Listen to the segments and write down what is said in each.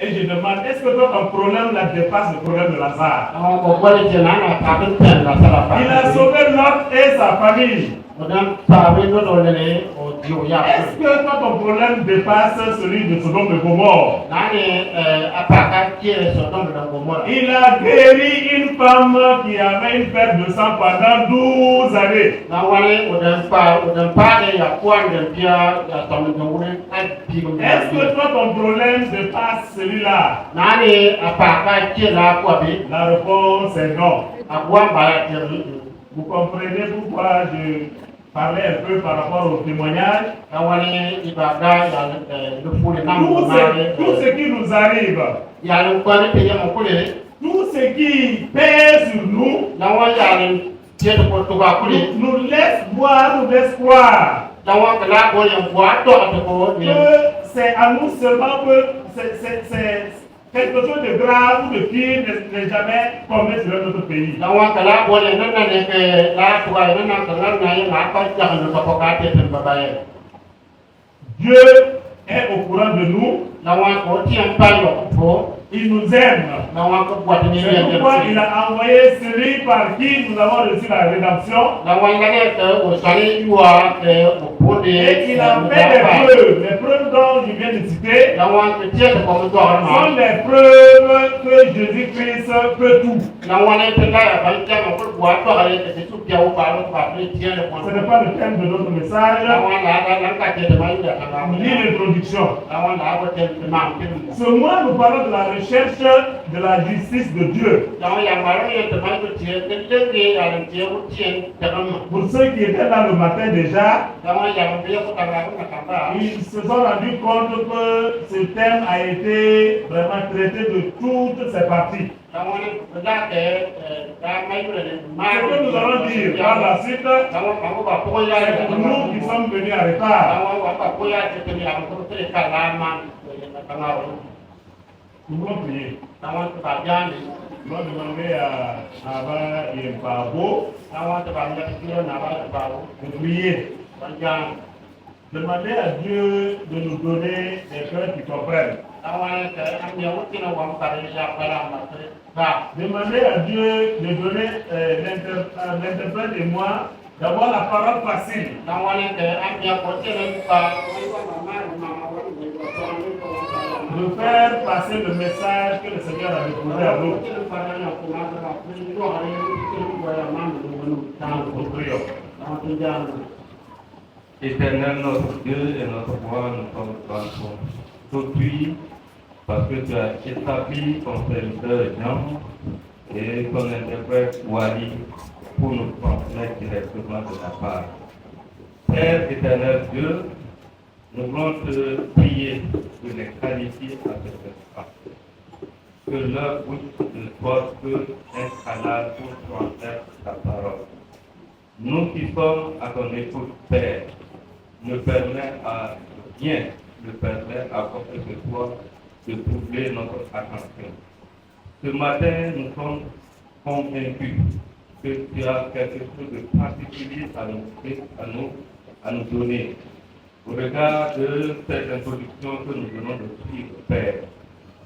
Et je demande, est-ce que ton problème là dépasse le problème de Lazare? Il a sauvé Lot et sa famille. Est-ce que toi, ton problème dépasse celui de Sodome et Gomorrhe? Il a guéri une femme qui avait une perte de sang pendant 12 années. Est-ce que toi, ton problème dépasse celui-là? La réponse est non. Vous comprenez pourquoi je parlais un peu par rapport au témoignage? Tout ce qui nous arrive, tout ce qui pèse sur nous, nous laisse voir, nous laisse croire que c'est à nous seulement que c'est quelque chose de grave ou de pire n'est jamais tombé sur notre pays. Dieu est au courant de nous. Il nous aime. C'est pourquoi il a envoyé celui par qui nous avons reçu la rédemption. Et il a fait des preuves. Les preuves dont je viens de citer sont les preuves que Jésus-Christ peut tout. Ce n'est pas le thème de notre message. Ni l'introduction. Ce mois, nous parlons de la recherche de la justice de Dieu. Pour ceux qui étaient là le matin déjà, ils se sont rendus compte que ce thème a été vraiment traité de toutes ses parties. Ce que nous allons dire par la suite, c'est pour nous qui sommes venus en retard. Nous voulons prier. Nous allons demander à Abba et Mpabo de prier. Demander à Dieu de nous donner des cœurs qui comprennent. Demander à Dieu de donner l'interprète et moi d'avoir la parole facile. De faire passer le message que le Seigneur a déposé à nous. Nous prions. Éternel notre Dieu et notre roi, nous sommes devant aujourd'hui parce que tu as établi ton serviteur Jean et ton interprète Wali pour nous transmettre directement de ta part. Père éternel Dieu, nous voulons te prier de les qualifier à cet instant. Que leur bouche ne soit que un canal pour transmettre ta parole. Nous qui sommes à ton écoute, Père, ne permet à rien, ne permet à quoi que ce soit de troubler notre attention. Ce matin, nous sommes convaincus que tu as quelque chose de particulier à nous donner. Au regard de cette introduction que nous venons de suivre, Père,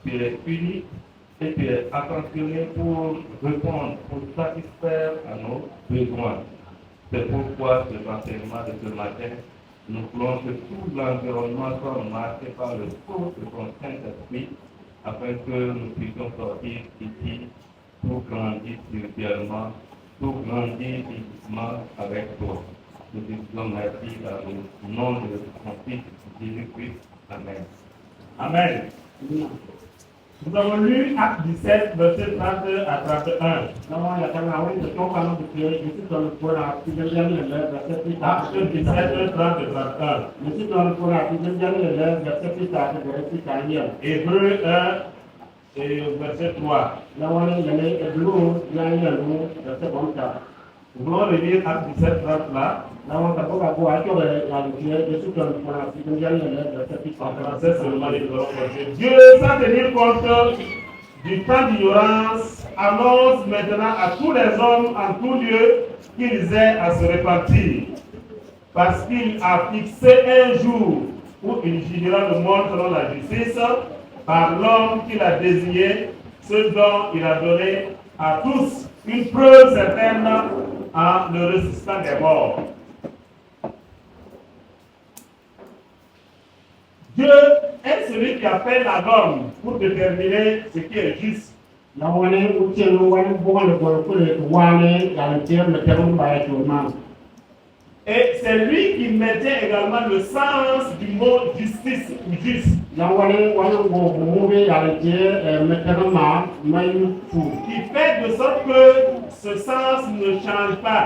tu es unique et tu es attentionné pour répondre, pour satisfaire à nos besoins. C'est pourquoi ce enseignement de ce matin, nous voulons que tout l'environnement soit marqué par le feu de ton Saint-Esprit, afin que nous puissions sortir ici pour grandir spirituellement, pour grandir physiquement avec toi. Nous te disons merci dans le nom de ton Fils Jésus-Christ. Amen. Amen. Nous avons lu Acte 17, verset 30 à 31. Acte 17, 30 et 31. Hébreu 1 et verset 3. Nous voulons relire Acte 17, 30 là. En français seulement, Dieu, sans tenir compte du temps d'ignorance, annonce maintenant à tous les hommes en tout lieu qu'ils aient à se repentir. Parce qu'il a fixé un jour où il jugera le monde selon la justice par l'homme qu'il a désigné, ce dont il a donné à tous une preuve certaine en le ressuscitant des morts. Dieu est celui qui a fait la norme pour déterminer ce qui est juste. Et c'est lui qui maintient également le sens du mot justice ou juste. Qui fait de sorte que ce sens ne change pas,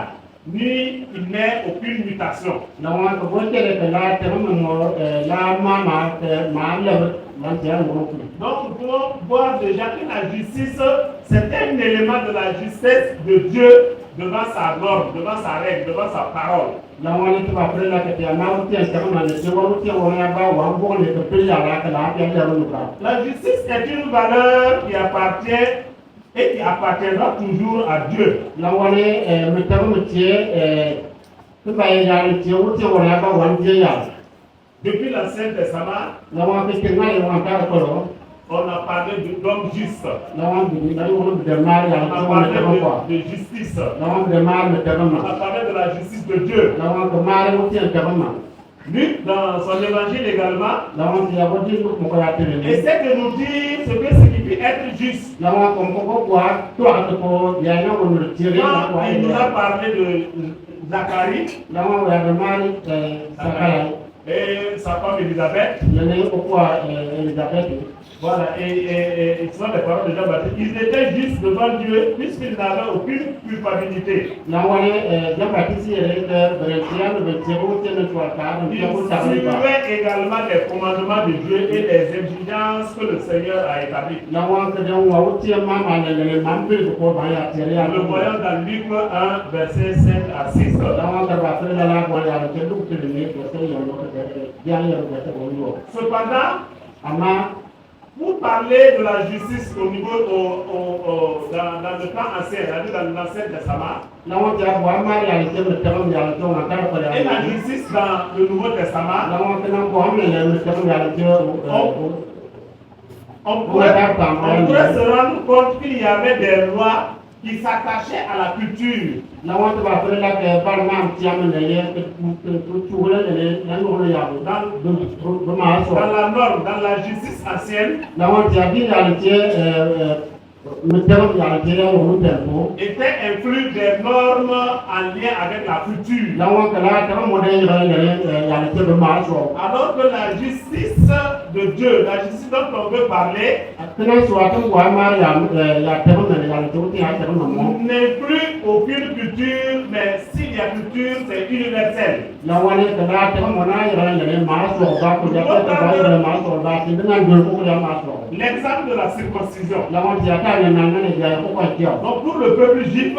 ni il n'est aucune mutation. Donc nous pouvons voir déjà que la justice, c'est un élément de la justesse de Dieu devant sa norme, devant sa règle, devant sa parole. La justice est une valeur qui appartient et qui appartiendra toujours à Dieu. Depuis l'Ancien Testament, on a parlé d'homme juste. On a parlé de justice. On a parlé de la justice de Dieu. Luc, dans son évangile également, essaie de nous dire ce que signifie être juste. Quand il nous a parlé de Zacharie et sa femme Élisabeth, voilà, et ce sont les paroles de Jean-Baptiste. Ils étaient justes devant Dieu puisqu'ils n'avaient aucune culpabilité. Ils suivaient également les commandements de Dieu et les exigences que le Seigneur a établies. Nous le voyons dans Luc 1, versets 5 à 6. Cependant, pour parler de la justice au niveau dans le temps ancien, dans l'Ancien Testament, et la justice dans le Nouveau Testament, on pourrait se rendre compte qu'il y avait des lois qui s'attachaient à la culture. Dans la norme, dans la justice ancienne, était inclus des normes en lien avec la culture. Alors que la justice de Dieu, la justice dont on veut parler, n'est plus aucune culture, mais s'il y a culture, c'est universel. L'exemple de la circoncision. Donc pour le peuple juif,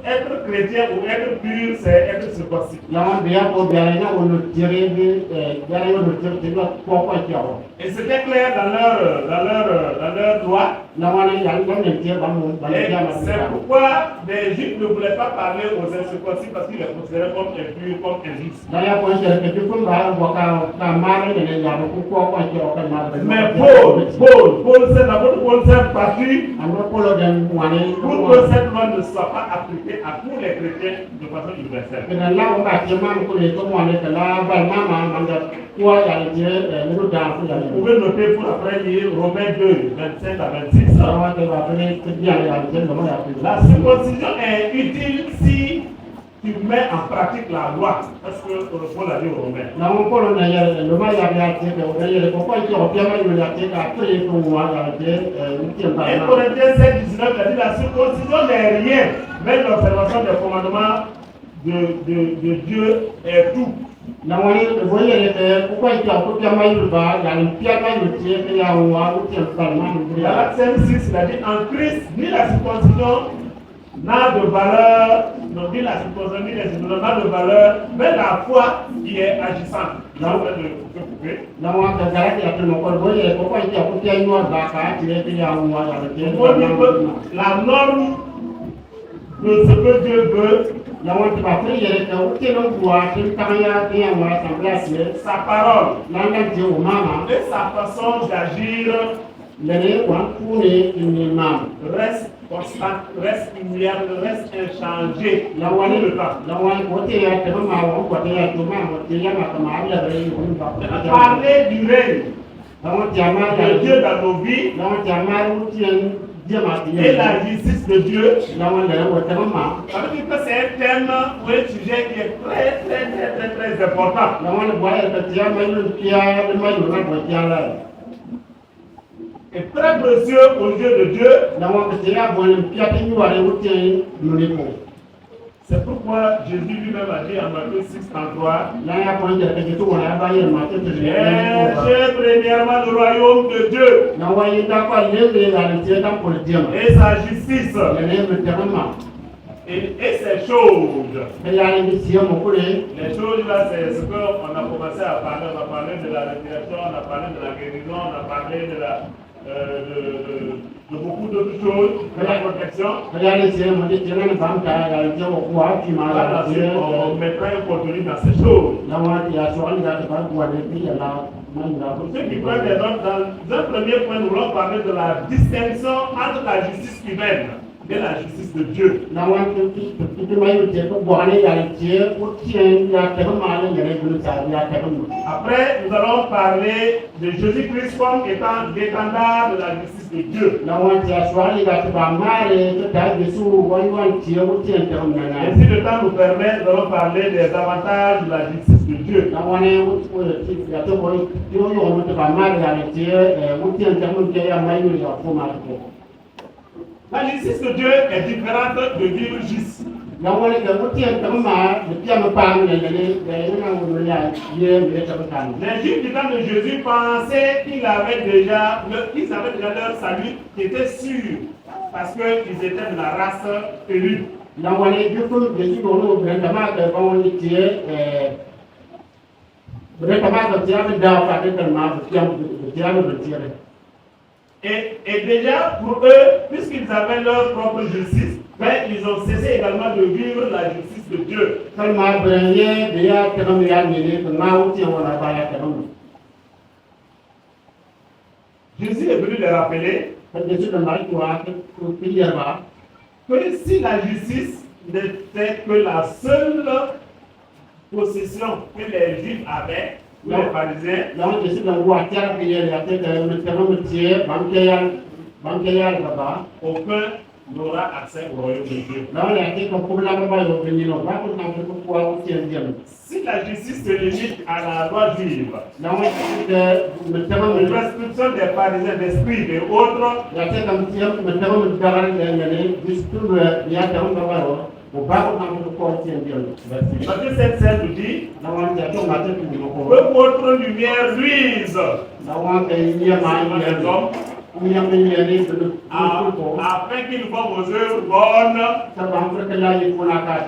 être chrétien ou être pur, c'est être circoncis. Et c'était clair dans leur loi. C'est pourquoi les juifs ne voulaient pas parler aux incirconcis parce qu'ils les considéraient comme impurs, comme injustes. Mais Paul s'est battu pour que cette loi ne soit pas appliquée à tous les chrétiens de façon universelle. Vous pouvez noter pour après lire Romains 2, 27 à 26. La circoncision est utile si tu mets en pratique la loi. Parce que Paul a dit aux Romains. Et Corinthiens 7, 19 a dit la circoncision n'est rien, mais l'observation des commandements de Dieu est tout. Galates 5:6, il a dit en Christ, ni la circoncision n'a de valeur, non ni la circoncision ni les circoncisions n'a de valeur, mais la foi qui est agissante. Là où vous pouvez. La norme de ce que Dieu veut, la wante ba fere yere ka wuce nan kuwa tun kanya tiya wa assemblée sa parole langa je o mama et sa façon d'agir lene wan kune ni mama reste constante, reste immuable, reste inchangé la tout wani le temps. la wani wote ya ta ma wa ko ta ya to ma wote ya ma kama ala bare ni kun ba Parler du règne la wante ya ma de Dieu dans nos vies la wante ya ma wuce et la justice de Dieu. la wani la wate ma Ça veut dire que c'est un thème ou un sujet qui est très important. la wani boye ka tiya ma yu kiya ma yu na bo tiya la Et très précieux aux yeux de Dieu. la wani tiya bo ni kiya ti yu wa re wuce ni ko. C'est pourquoi Jésus lui-même a dit en Matthieu 6:33, cherchez premièrement le royaume de Dieu et sa justice et ces choses. Les choses là, c'est ce qu'on a commencé à parler. On a parlé de la résurrection, on a parlé de la guérison, on a parlé de beaucoup d'autres choses, de la protection. Là, on mettra un contenu dans ces choses. Pour ceux qui prennent des notes, dans un premier point, nous allons parler de la distinction entre la justice humaine et la justice de Dieu. Après, nous allons parler de Jésus-Christ comme étant l'étendard de la justice de Dieu. Et si le temps nous permet, nous allons parler des avantages de la justice de Dieu. La justice de Dieu est différente de vivre juste. Les Juifs du temps de Jésus pensaient qu'ils avaient déjà leur salut qui était sûr parce qu'ils étaient de la race élue. Et déjà pour eux, puisqu'ils avaient leur propre justice, mais ils ont cessé également de vivre la justice de Dieu. Jésus est venu les rappeler que si la justice n'était que la seule possession que les Juifs avaient, les pharisiens, aucun n'aura accès au royaume de Dieu. Si la justice se limite à la loi juive, les prescriptions des pharisiens, des scribes et autres, Matthieu 7:16 nous dit que votre lumière luise devant les hommes, afin qu'ils voient vos œuvres bonnes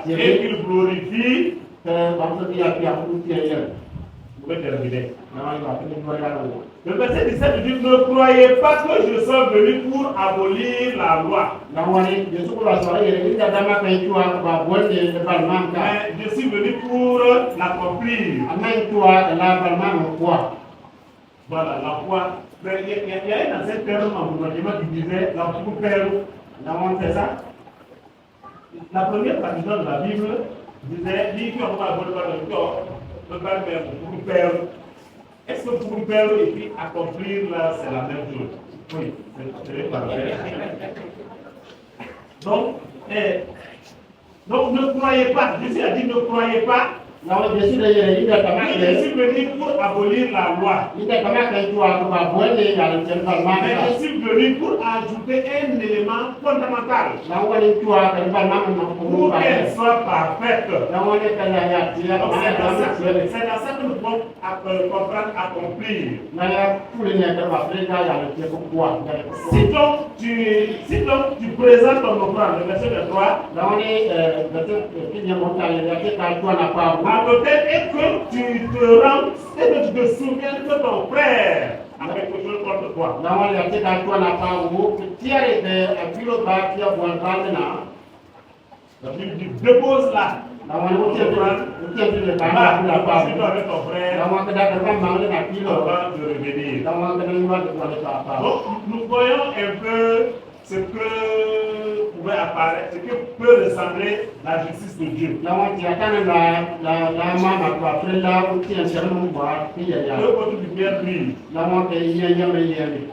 et qu'ils glorifient. Vous pouvez terminer. Le verset 17 dit: ne croyez pas que je sois venu pour abolir la loi. Mais je suis venu pour l'accomplir. Voilà, la foi. Mais il y a un ancien terme en gouvernement qui disait la foi, c'est ça. La première traduction de la Bible disait: est-ce que pour faire et puis accomplir là, c'est la même chose? Oui, c'est parfait. Donc ne croyez pas, Jésus a dit ne croyez pas. Je suis venu pour abolir la loi. Mais je suis venu pour ajouter un élément fondamental pour qu'elle soit parfaite. C'est dans ça que nous pouvons comprendre accomplir. Si donc tu présentes ton offrande, le verset 23, peut-être et que tu te rends et que tu te souviens que ton frère a quelque chose contre toi. La Bible dit dépose là. la wan wo te le ba Va, la ba continue avec ton la frère wan ka da ka ma na ki lo avant de revenir. la wan ka da ni wa de ba ba Donc, nous voyons un peu ce que pouvait apparaître, ce que peut ressembler la justice de Dieu. la wan ti ata na la ma ma ba fre la wo ti en se mo ba ki ya ya Que votre lumière brille. la wan ke ye ye me ye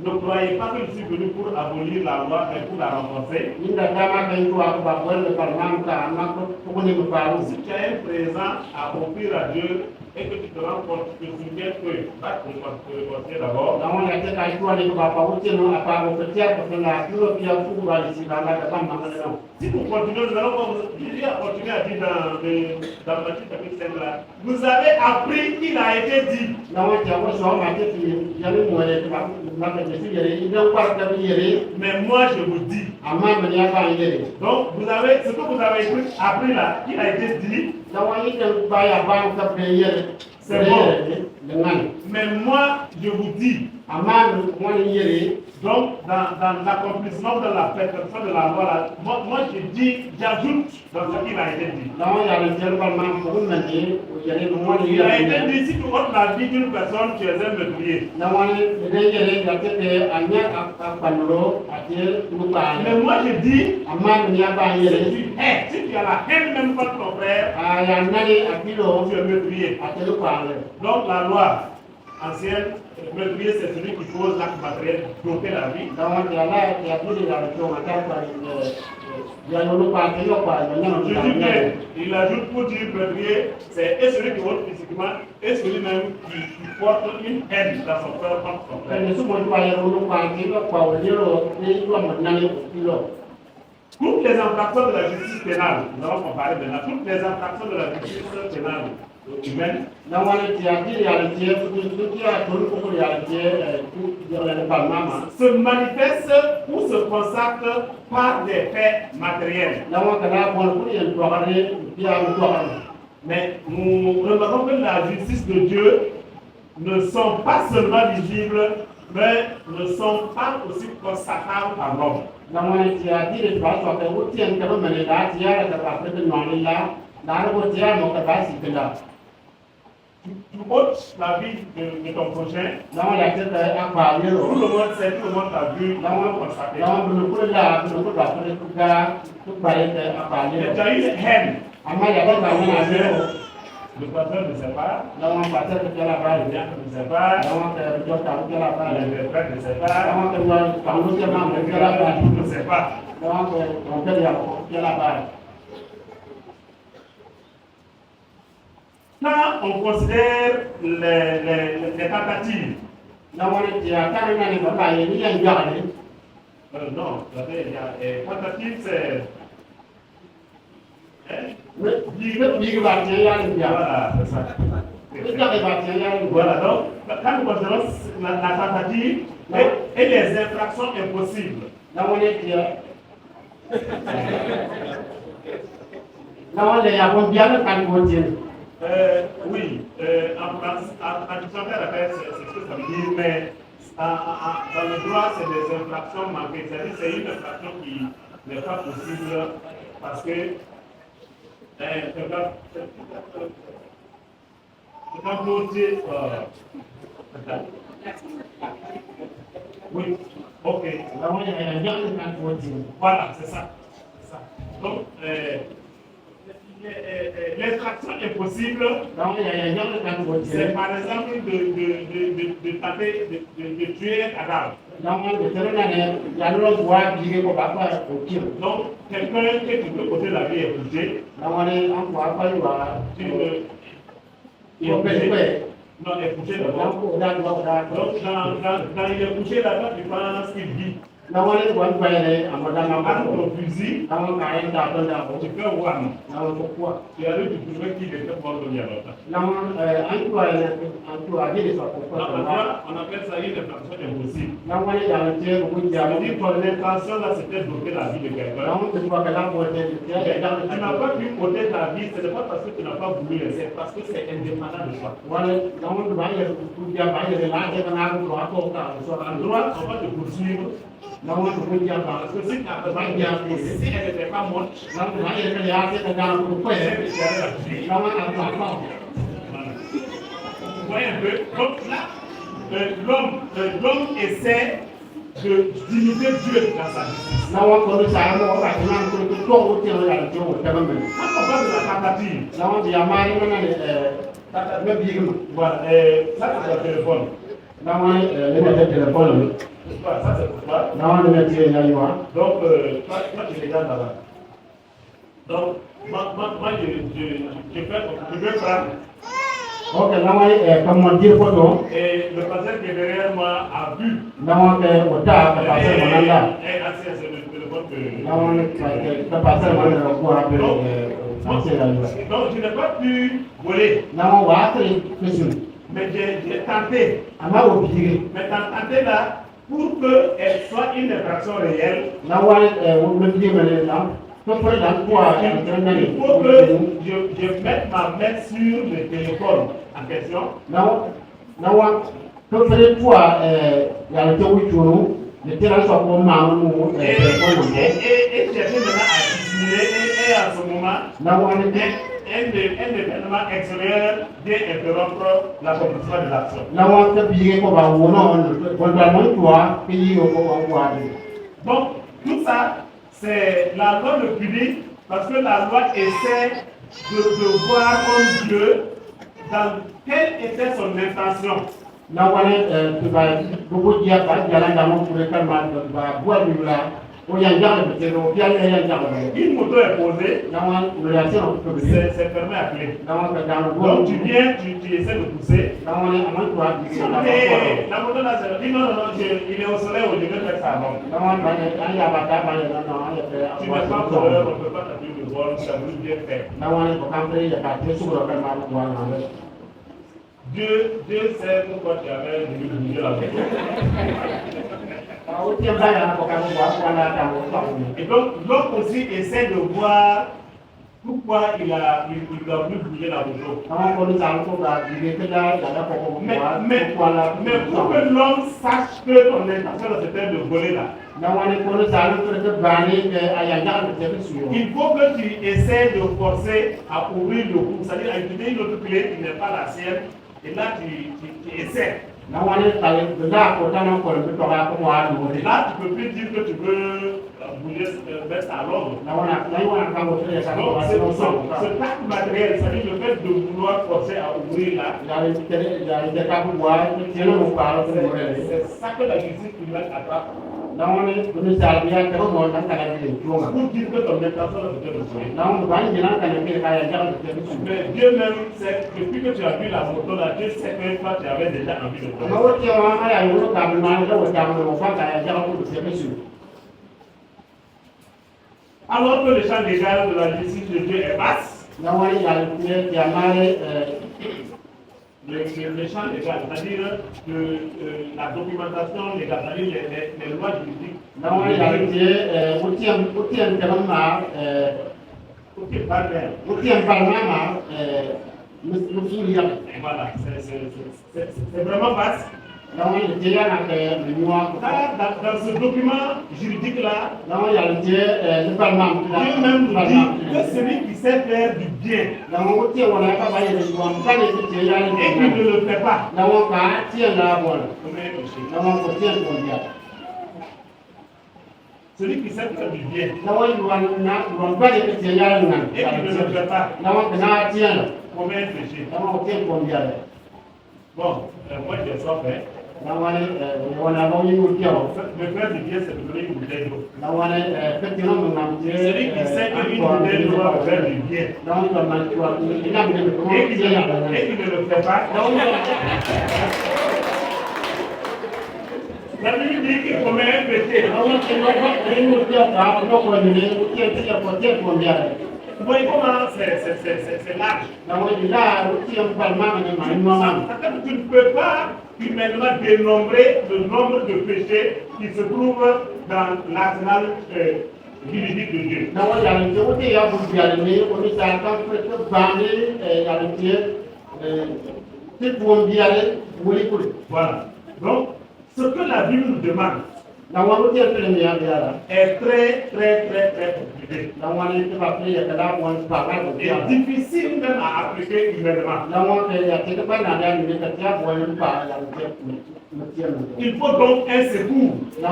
Ne croyez pas que je suis venu pour abolir la loi, mais pour la renforcer. inda dama ka yi wa ba ko le parlement ka na ko ni ba Si tu as un présent à offrir à Dieu et que tu te rends compte, tu te souviens que va te réconcilier d'abord. la wan ya te ka yi wa ni ba ba wo ti no apa ko te ya ko la ki lo ya fu ba ni si la la ka ma na no Si nous continuons, nous allons voir, Jésus a continué à dire dans Matthieu chapitre 5 là, vous avez appris qu'il a été dit. la wan ja ko so ma te fi ya ni mo le ba ma ka te fi yere idan kwa ka bi yere Mais moi je vous dis. amma me ya ba yere Donc vous avez, ce que vous avez appris là, qu'il a été dit, la wan yi dan ba ya ba ka be yere c'est bon. dengan Mais moi je vous dis. amma mo ni yere Donc, dans l'accomplissement de la perfection de la loi, là, moi je dis, j'ajoute dans ce qu'il a été dit. la wan ya le jere ba ma ko na ni yere mo ni Il a yere été dit, si tu ôtes la vie d'une personne, tu es un meurtrier. la wan de yere ya te te anya ka panro ate mu ba Mais moi je dis, amma me ya ba yere si tu as la haine même contre ton frère, ya nani akilo tu es meurtrier. ate lu pa le Donc la loi ancienne, le meurtrier c'est celui qui pose l'acte matériel d'ôter la vie. la wan ya la ya tu de la to ma ta pa ya no lu pa te yo pa ya no Jésus vient, il ajoute pour dire meurtrier, c'est et celui qui ôte physiquement, et celui même qui porte une haine dans son cœur contre son frère. ne su mo pa ya lu pa te yo pa o yero ni yo mo na ni kilo Toutes les infractions de la justice pénale, nous allons comparer maintenant, toutes les infractions de la justice pénale humaine la wan ya ti ya le tie tu ya to lu ko ya le tie tu ya le pa mama se manifestent ou se consacrent par des faits matériels. la wan ka la bon ko ya to ha re ya mu to ha Mais nous remarquons que la justice de Dieu ne sont pas seulement visibles, mais ne sont pas aussi consacrables par l'homme. la wan ya ti de ba so ka wo ti en ka me ne da ti ya ka pa te no ni la ro ti ya mo ka ba si ke la Tu ôtes la vie de ton prochain, la wan ya te ka pa tout yero le monde sait, tout le monde t'a vu, tout la le wan monde consacré. la wan bu ko la bu ko ba ko ku ga tu ba le te pa Mais yero tu as une haine. amma ya ba ba na yero Le pasteur ne sait pas, la wan ba te ke la ba le le diacre ne sait pas, la wan ka jo ta ke la ba le le prêtre ne sait la pas, wan ka jo ta lu ke ma le ke la ba curé ne sait pas. la wan ka wan ka ya ko ke la ba Quand on considère les tentatives, la wan ti ya ta na ni ba ba ye ni ya ja le non, tentative c'est... Hein? bi ba ti ya ni ja Voilà, c'est ça. ni ja ba ti ya ni Voilà, donc quand nous considérons la tentative et les infractions impossibles, la wan ti ya la wan le ya ko bi ya kan ko ti oui, en dictionnaire, c'est ce que ça veut dire, mais dans le droit, c'est des infractions manquées. C'est-à-dire c'est une infraction qui n'est pas possible parce que oui, ok. la wan ya ja kan ko ti Voilà, c'est ça. C'est ça. Donc, l'infraction impossible, la wan ya ja kan ko ti c'est par exemple de tenter de tuer un cadavre. la wan de tere na ne ya lo wa bi ko ba pa ko ti Donc, quelqu'un que tu peux ôter la vie est bougé, la wan an wa pa wa tu ne. Il est ko pe bougé. pe Non, il est bougé la d'abord. ko da wa da Donc, quand il est bougé là-bas, tu penses qu'il vit. la wan wa pa ye amada ma Avec ko ton fusil, la wan ka ye da do da ko tu peux voir. la wan ko ko Tu as vu, tu trouvais qu'il était mort il y a longtemps. la wan an tu a ye de so ko Donc, ko la on appelle ça une infraction impossible. wan ya le te ko ja Ça lo veut dire que ton intention là, c'était d'ôter la vie de la quelqu'un. wan de ko ka la ko te ya Tu da n'as pas pu ôter ta vie, ce n'est pas parce que tu n'as pas voulu, c'est parce que c'est indépendant de toi. wan la wan ba ye ku ja ba ye la de na ko ko ka so En droit, on va te poursuivre na wa ko dia ba Parce que si elle n'était pas morte, na wa ile kale ya te da ko ko elle e serait la vie. na wa na ba Vous voyez un peu? Donc là, l'homme essaie d'imiter Dieu dans sa justice. na wa ko sa mo ba na ko to ko te ya to ko ta ba me Quand on parle de la tentative, na wa ya ma ni na ne me bi ma voilà, ça c'est le téléphone. na wa le téléphone Voilà, ça c'est pour toi. na wa ne te ya yo Donc, toi tu regardes là-bas. Donc, moi je vais prendre. ok na wa comme dire ko to Et le pasteur qui est derrière moi a vu. na wa ke o ta ka pa se mo na la Et assez c'est le téléphone que. na wa ka pa se mo na ko ha be se la yo Donc, je n'ai pas pu voler, na wa ke question mais j'ai tenté. ama o bi Mais tenté là, pour qu'elle soit une infraction réelle, na wa o me bi me na to ko da ko a il faut que je mette ma main sur le téléphone en question. na wa to fere ko a ya le to wuchuru le tera so ko ma mu ko no Et chercher maintenant à dissimuler. Et à ce moment, na wa ne un événement extérieur vient interrompre l'accomplissement de l'action. na wa ka bi ko ba wo no ko da mo to a ki yi ko ko wa de Donc, tout ça, c'est la loi le public, parce que la loi essaie de voir comme Dieu dans quelle était son intention. na wa ne to ba ko dia ba ya la da mo ko ka ma ba bo bi la o ya ja le te ro ya ya ja le Une moto est posée, na wa relation ko bi c'est permis à clé. na wa ka da mo Donc tu viens, tu essaies de pousser. na wa ne ama to a bi na Et la moto là, c'est dit non, il est au soleil, je vais faire ça. Non. na wa ba ne an ya ba ta ba ne na na ya Tu te n'es pas voleur, on ne peut pas t'appeler de vol, ça veut bien faire. na wa ne ko kan pre ya ka te su ro ka ma ko wa na Dieu sait pourquoi tu avais voulu bouger la moto. o te ba ya ko ka ko wa na ta mo ta Et donc, l'homme aussi essaie de voir pourquoi il a voulu bouger la moto. na wa ko ni ta ko ba bi ke da ya da ko ko Mais wa la pour que l'homme sache que ton intention c'était de voler là, na wa ne ko ni ta ko te ba ni aya ja ko te su yo il faut que tu essaies de forcer à ouvrir le cou, c'est-à-dire à utiliser une autre clé qui n'est pas la sienne. Et là, tu essaies. na wa ne ta le da ko ta na ko le to ga ko wa do Et là, tu ne peux plus dire que tu veux bouger, mettre à l'ordre. na wa na ka ko te sa ko Donc, wa c'est so so ce acte matériel, c'est-à-dire le fait de vouloir forcer à ouvrir là, ya le te ka ko wa te le ko pa ko mo le c'est ça que la justice criminelle attrape na wa ne ko ni ta bi ya te ko mo ta ka la bi jo ma pour dire que ton intention c'était de voler. na wa ba ni na ka ne ke ka ya ja ko te su Mais Dieu même sait, depuis que tu as vu la moto là, Dieu sait que toi tu avais déjà envie de na voler. wa te wa aya yo ka bi ma da wa ta mo fa ka ya ja ko te su Alors que le champ légal de la justice de Dieu est vaste, na wa ya le ya ma le champ légal, c'est-à-dire la documentation légale, c'est-à-dire les lois juridiques, na wa ya le o te te ma ok, pas bien. o te pa ma musu ya Voilà, c'est vraiment vaste. na wa te ya na ke ni wa ko Là, dans ce document juridique-là, na wa ya le pa ma Dieu même nous dit que celui qui sait faire du bien na wa te wa na ka ba ya ni wa ka ne te ya et ni qui ne le fait pas, na wa ka te na wa commet un péché. na wa ko te ko ya Celui qui sait faire du bien na wa wa ba ne te ya ni na et qui ne le fait pas, na wa ka na te na commet un péché. na wa ko te ko ya Bon, moi j'ai soif, hein. na wa ne wa na ba ni ko te wa Me faire du bien, c'est de donner une bouteille d'eau. na wa ne ke te no na te Celui qui sait qu'une bouteille d'eau va faire du bien na wa ka ma ko ina ne ko et qui te ya ne le fait pas, la Bible dit qu'il commet un péché. Vous voyez comment c'est large. Tu ne peux pas humainement dénombrer le nombre de péchés qui se trouvent dans l'arsenal juridique de Dieu. Voilà. Donc, ce que la Bible nous demande, est très, très, très, très compliqué. Et difficile même à appliquer humainement. Il faut donc un secours. Il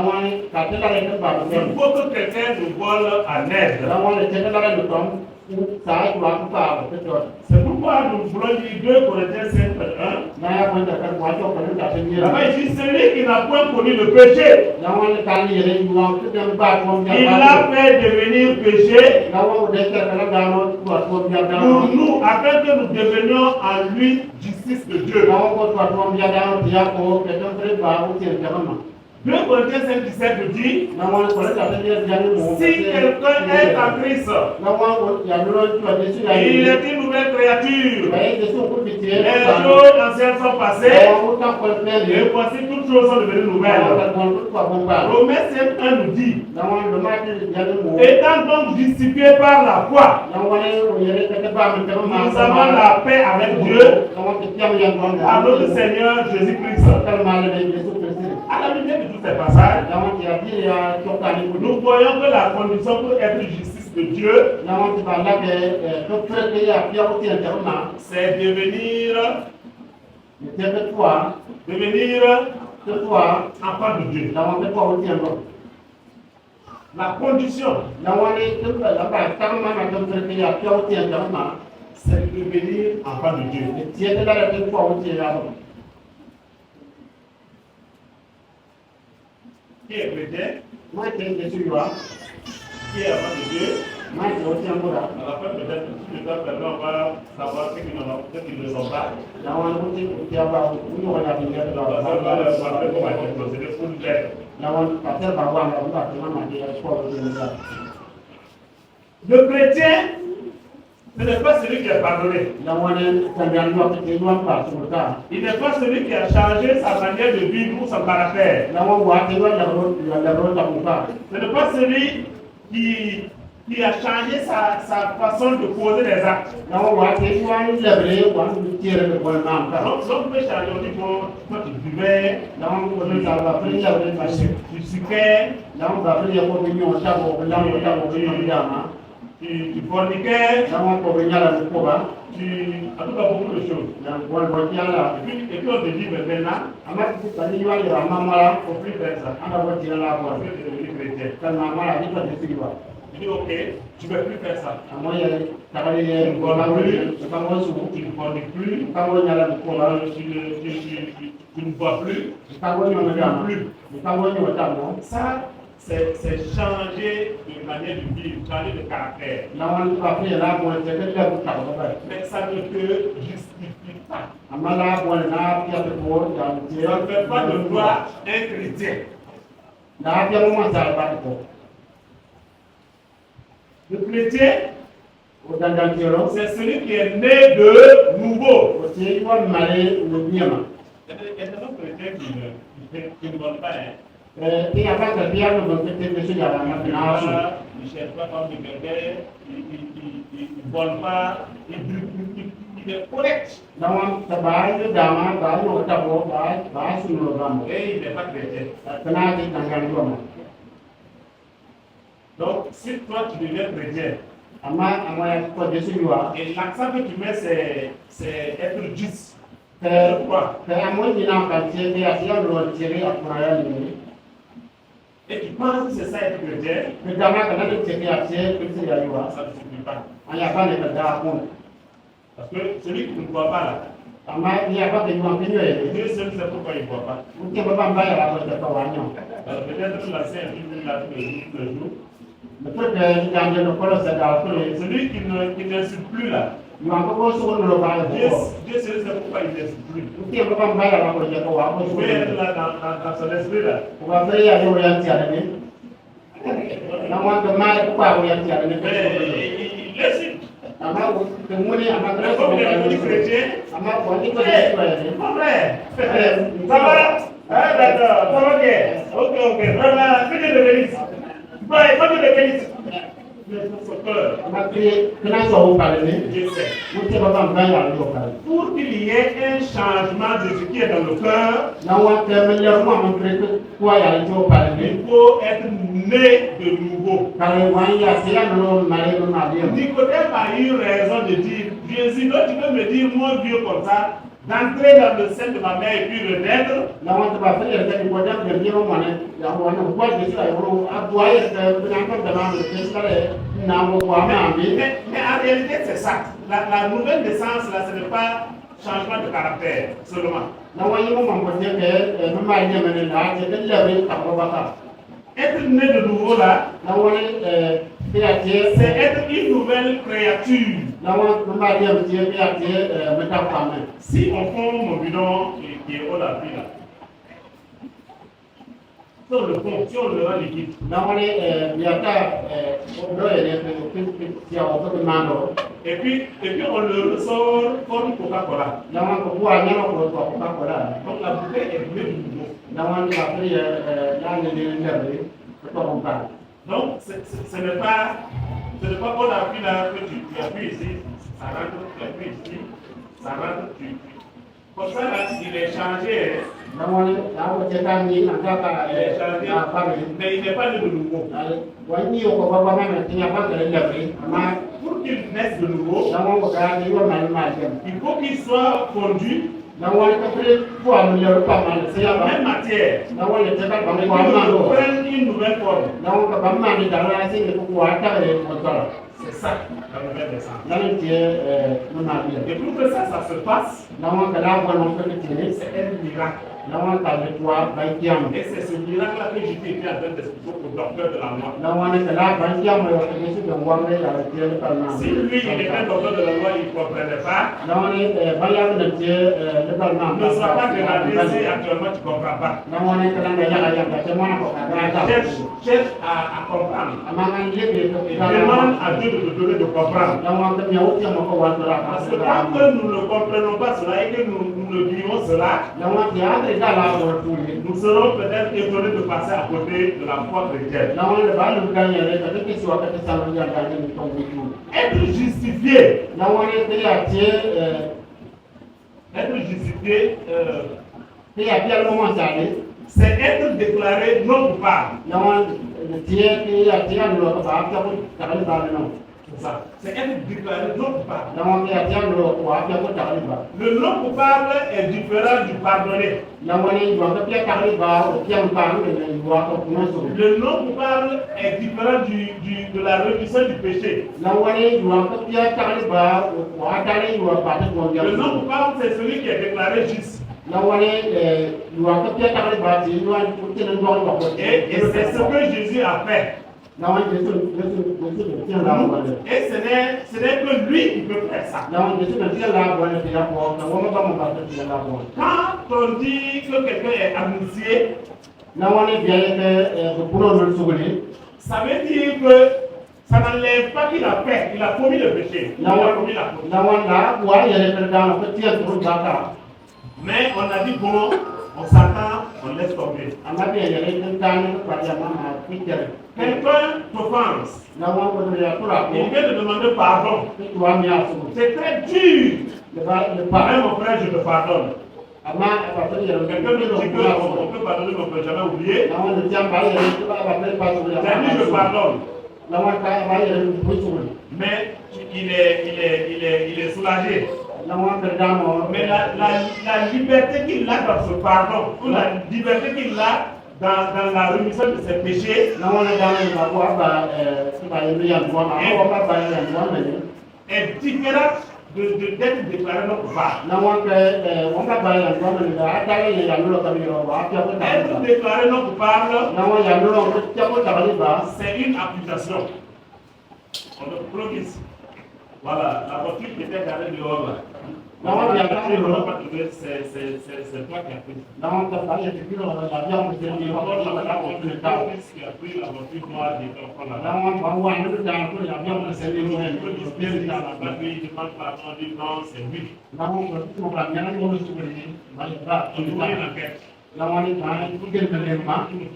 faut que quelqu'un nous vole en aide. C'est pourquoi nous voulons lire 2 Corinthiens 5, 1. Là-bas, il dit celui qui n'a point connu le péché, il l'a fait devenir péché pour nous, afin que nous devenions en lui justice de Dieu. 2 Corinthiens 5, 17 dit, si quelqu'un est en Christ, il est une nouvelle créature. Les choses anciennes sont passées, et voici toutes choses sont devenues nouvelles. Romains 5, 1 nous dit, étant donc justifiés par la foi, nous avons la paix avec Dieu, à notre Seigneur Jésus-Christ. À la lumière de tous ces passages, nous voyons que la condition pour être justice de Dieu, c'est devenir enfant de Dieu. La condition, c'est devenir enfant de Dieu. Qui est chrétien, qui est enfant de Dieu. À la fin, peut-être, si le temps permet, on va savoir ce qu'ils ne sont pas. On va leur montrer comment ils vont procéder pour l'être. Le chrétien, ce n'est pas celui qui est pardonné. Il n'est pas celui qui a changé sa manière de vivre ou son caractère. Ce n'est pas celui qui a changé sa façon de poser des actes. Donc, l'homme peut changer au niveau, quand tu buvais, tu sucrais, tu forniquais, en tout cas beaucoup de choses. Et puis on te dit, mais maintenant, il ne faut plus faire ça. Parce que tu es devenu chrétien. Tu dis, ok, tu ne veux plus faire ça. Tu ne forniques plus, tu ne bois plus, tu ne plus. Ça, c'est changer de manière de vivre, changer de caractère. Mais ça ne te justifie pas. Ça ne fait pas de toi un chrétien. Le chrétien, c'est celui qui est né de nouveau. Il y a des chrétiens qui ne vont pas. Il ne cherche pas comme des bébés, il ne vole pas, il est correct. Et il n'est pas chrétien. Donc, si toi tu deviens chrétien, et l'accent que tu mets, c'est être juste. Quoi? Et tu penses que c'est ça être chrétien? Ça ne suffit pas. Parce que celui qui ne voit pas là, Dieu seul sait pourquoi il ne voit pas. Peut-être la scène qui l'a tous les jours. Celui qui n'insulte plus là, Dieu seul sait pourquoi il n'insulte plus. Vous pouvez être là dans son esprit là. Il l'insulte. Comme il est devenu chrétien, mon frère, ça va? Ah, d'accord, ça va bien. Ok, vraiment, fais de l'église. Combien de pénis? mais dans son cœur, Dieu sait. Pour qu'il y ait un changement de ce qui est dans le cœur, il faut être né de nouveau. Nicodème a eu raison de dire, Jésus, toi tu peux me dire, moi vieux comme ça, d'entrer dans le sein de ma mère et puis renaître. Mais en réalité, c'est ça. La nouvelle naissance, là, ce n'est pas changement de caractère seulement. Être né de nouveau là, c'est être une nouvelle créature. Si on prend mon bidon qui est au la vie là, si on le fond, si on le rend liquide, et puis on le ressort comme Coca-Cola. Donc la bouteille est bleue de nouveau. Donc ce n'est pas on appuie là que tu appuies ici, ça rentre, tu appuies ici, ça rentre, comme ça là, il est changé. Mais il n'est pas né de nouveau. Pour qu'il naisse de nouveau, il faut qu'il soit fondu. C'est la même matière. Il prend une nouvelle forme. C'est ça la nouvelle naissance. Et pour que ça se passe, c'est un miracle. Et c'est ce miracle-là que j'étais en train d'expliquer au docteur de la loi. Si lui, il était docteur de la loi, il ne comprenait pas. Ne sois pas débordé si actuellement tu ne comprends pas. Cherche à comprendre. Demande à Dieu de te donner de comprendre. Parce que tant que nous ne comprenons pas cela et que nous ne vivons cela, nous serons peut-être étonnés de passer à côté de la foi chrétienne. Être justifié. C'est être déclaré non coupable. C'est être déclaré non coupable. Le non coupable est différent du pardonné. Le non coupable est différent de la rémission du péché. Le non coupable, c'est celui qui est déclaré juste. Et c'est ce que Jésus a fait. Et ce n'est que lui qui peut faire ça. Quand on dit que quelqu'un est amnistié, ça veut dire que ça n'enlève pas qu'il a fait, il a commis le péché. Mais on a dit bon, on s'attend, on laisse tomber. Quelqu'un t'offense, il vient de demander pardon. C'est très dur. Même mon frère, je te pardonne. Quelqu'un me dit qu'on peut pardonner, mais on ne peut jamais oublier. J'ai dit je pardonne. Mais il est soulagé. Mais la liberté qu'il a dans ce pardon, ou la liberté qu'il a dans la rémission de ses péchés, est différente d'être déclaré non coupable. Être déclaré non coupable, c'est une accusation. On le promise. Voilà, la voiture qui était garée dehors là. C'est toi qui as pris. Qui a pris la voiture noire des enfants là. C'est lui.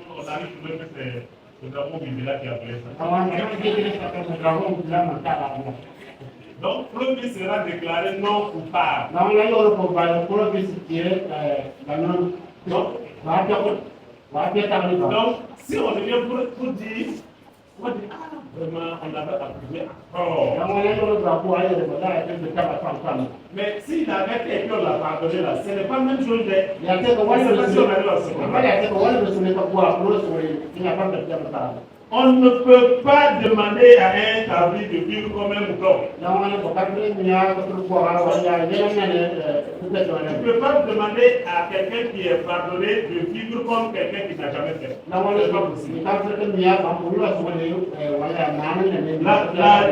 On arrive Le dragon Bibila qui appelait ça. Awan kan dia satu dragong bilang mata lah. Donc, le fils sera déclaré non coupable. Namun lagi orang berbalik pulau bisa kira dalam wajah tak boleh. Donc, si on vient pour dire, on dit, ah, vraiment, on l'avait approuvé encore. Namun lagi orang berapa ayat daripada itu kita pasang. Mais s'il avait été qu'on l'a pardonné là, ce n'est pas la même chose. Yang tu kau wajib bersama. yang tu kau wajib bersama kau buat pulau suri. Ini apa kerja besar. On ne peut pas demander à un cabri de vivre comme un mouton. Namun bukan punya betul buat wajah jangan Tu ne peux pas demander à quelqu'un qui est pardonné de vivre comme quelqu'un qui n'a jamais fait. Namun C'est pas possible. La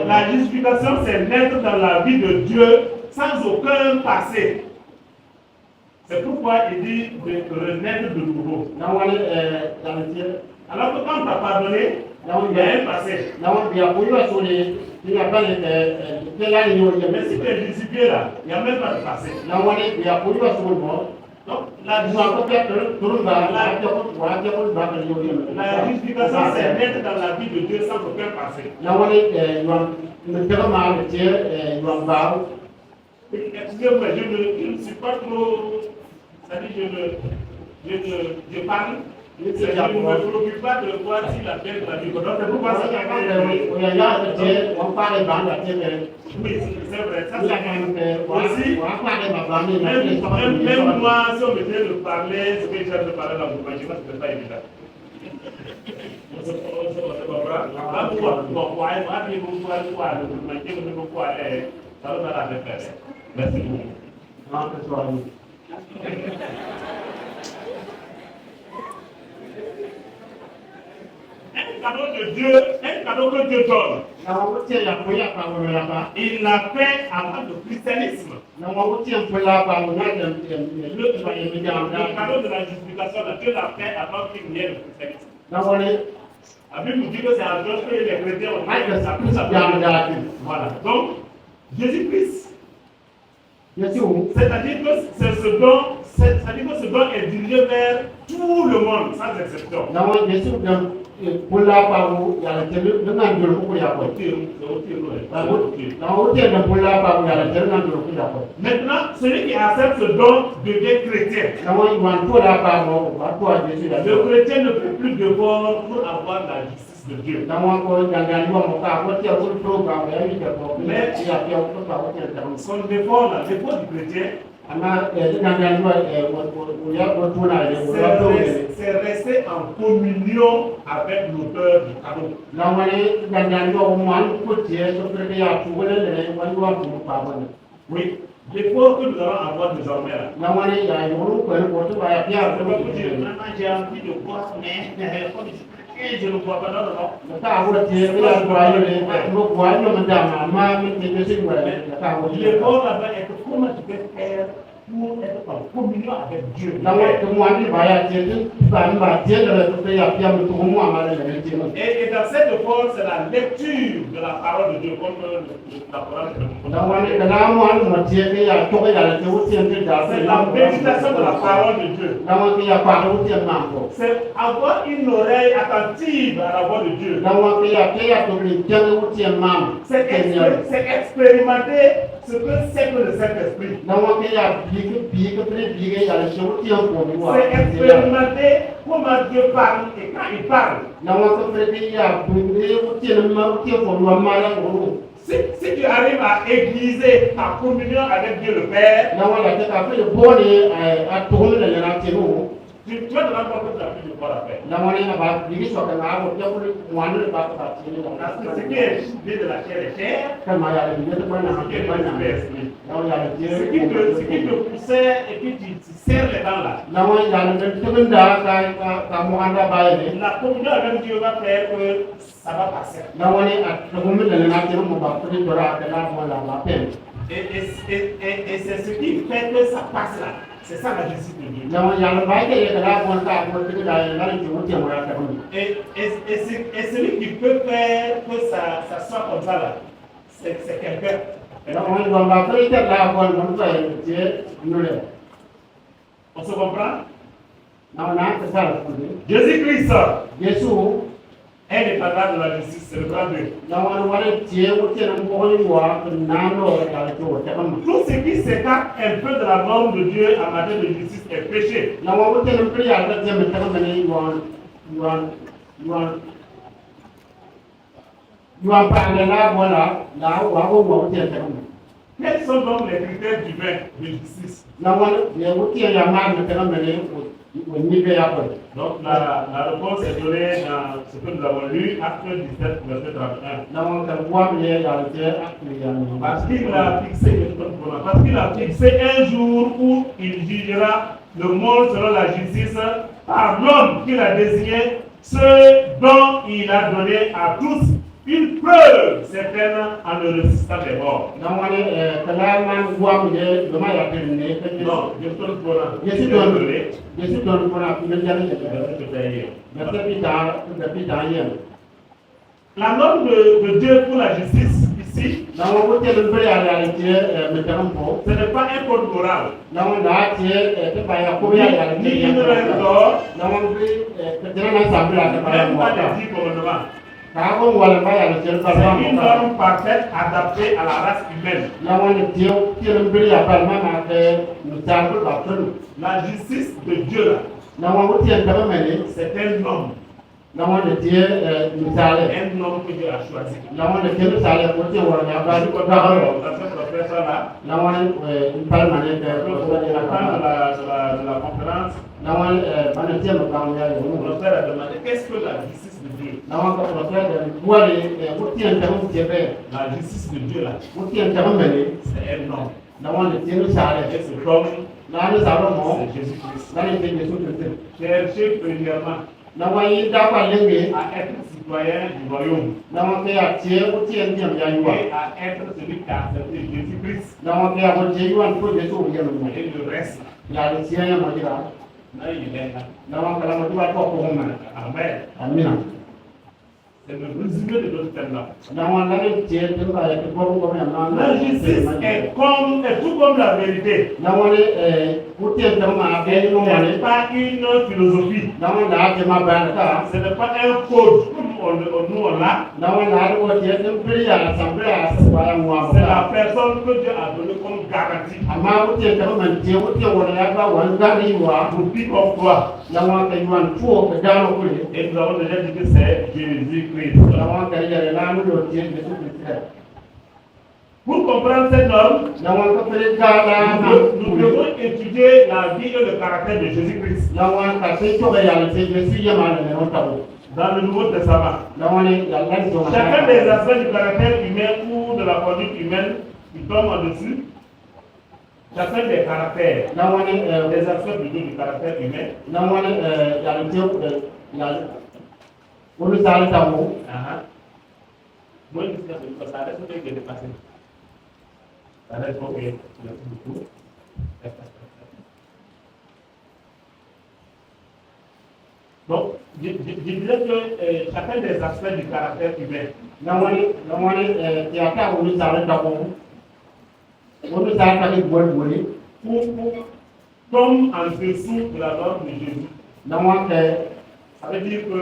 La justification, c'est naître dans la vie de Dieu sans aucun passé. C'est pourquoi il dit de renaître de nouveau. Alors que quand tu as pardonné, il y a un passé. Mais si tu es justifié là, il n'y a même pas de passé. Donc, la justification, c'est naître dans la vie de Dieu sans aucun passé. Excusez-moi, je ne suis pas trop. C'est-à-dire, je parle. Je ne me préoccupe pas de voir si la paix de la vie. Donc, c'est pourquoi ça oui, c'est vrai. Ça, aussi, même moi, si on me dit de parler, ce que j'ai de parler dans mon imaginaire, ce n'est pas évident. On se comprend. Merci beaucoup. Un cadeau de Dieu, un cadeau que Dieu donne. Il l'a fait avant le christianisme. Le cadeau de la justification, Dieu l'a fait avant qu'il n'y ait le christianisme. La Bible nous dit que c'est à Dieu que les chrétiens ont fait. Voilà. Donc, Jésus-Christ, c'est-à-dire que ce don est dirigé vers tout le monde, sans exception. Maintenant, celui qui accepte ce don devient chrétien. Le chrétien ne peut plus devoir pour avoir la justice de Dieu. Mais son effort, l'effort du chrétien, c'est rester en communion avec l'auteur du cadeau. Oui, l'effort que nous allons avoir désormais là. Je vais vous dire, maintenant j'ai envie de boire, mais je ne bois pas, non. L'effort là-bas est que comment tu peux faire pour être en communion avec Dieu. Et dans cette effort, c'est la lecture de la parole de Dieu, comme la parole de Dieu. C'est la méditation de la parole de Dieu. C'est avoir une oreille attentive à la voix de Dieu. C'est expérimenter ce que c'est que le Saint-Esprit. C'est expérimenter comment Dieu parle et quand il parle. Si tu arrives à aiguiser ta communion avec Dieu le Père, tu vas te rendre compte que tu n'as plus de quoi à faire. Ce qui est lié de la chair est chair, ce qui te poussait et puis tu serres les dents là. La communion avec Dieu va faire que ça va passer. Et c'est ce qui fait que ça passe là. C'est ça la justice de Dieu. Et celui qui peut faire que ça soit comme ça là, c'est quelqu'un. On se comprend? Jésus-Christ un étendard de la justice, c'est le bras de. Tout ce qui s'écarte un peu de la norme de Dieu en matière de justice est péché. Quels sont donc les critères divins de justice? Donc la réponse est donnée dans ce que nous avons lu, Acte 17, verset 31. Parce qu'il a fixé un jour où il jugera le monde selon la justice par l'homme qu'il a désigné, ce dont il a donné à tous une preuve certaine en le résistant des morts. Non, la norme de Dieu pour la justice ici, ce n'est pas un code moral. Ni une règle d'or, même pas des 10 commandements. C'est une norme parfaite adaptée à la race humaine. La justice de Dieu, c'est un homme. Un homme que Dieu a choisi. De la conférence, mon frère a demandé qu'est-ce que la justice de Dieu? La justice de Dieu là, c'est un homme. Et cet homme, c'est Jésus-Christ. Cherchez premièrement à être citoyen du royaume et à être celui qui a accepté Jésus-Christ. Et le reste, là, il est là. Amen. C'est le résumé de notre thème là. La justice est tout comme la vérité. Ce n'est pas une philosophie. Ce n'est pas un code comme nous on l'a. C'est la personne que Dieu a donnée comme garantie. Pour qui comme toi. Et nous avons déjà dit que c'est Jésus-Christ. Pour comprendre cette norme, nous devons étudier la vie et le caractère de Jésus-Christ. Dans le Nouveau Testament, chacun des aspects du caractère humain ou de la conduite humaine qui tombe en dessus, chacun des caractères, des aspects du caractère humain, moi, ça reste ce qui est dépassé. Ça reste ok. Merci beaucoup. Donc, je disais que chacun des aspects du caractère humain, tombe en dessous de la norme de Jésus. Ça veut dire que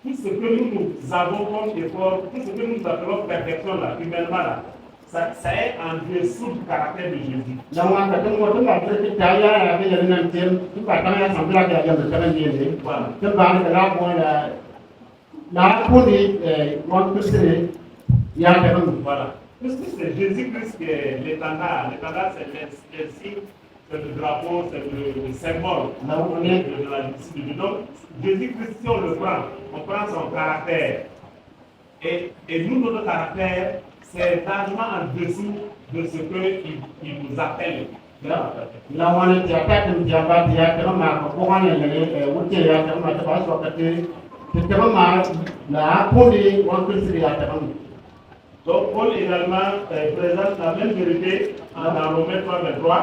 tout ce que nous avons comme effort, tout ce que nous appelons perfection là, humainement là, ça est en dessous du caractère de Jésus. Voilà. Voilà. Puisque c'est Jésus-Christ qui est l'étendard. L'étendard, c'est le signe, c'est le drapeau, c'est le symbole de la justice de Dieu. Donc, Jésus-Christ, si on le prend, on prend son caractère. Et nous, notre caractère, c'est largement en dessous de ce qu'il nous appelle. Donc Paul également présente la même vérité dans Romains 3:23.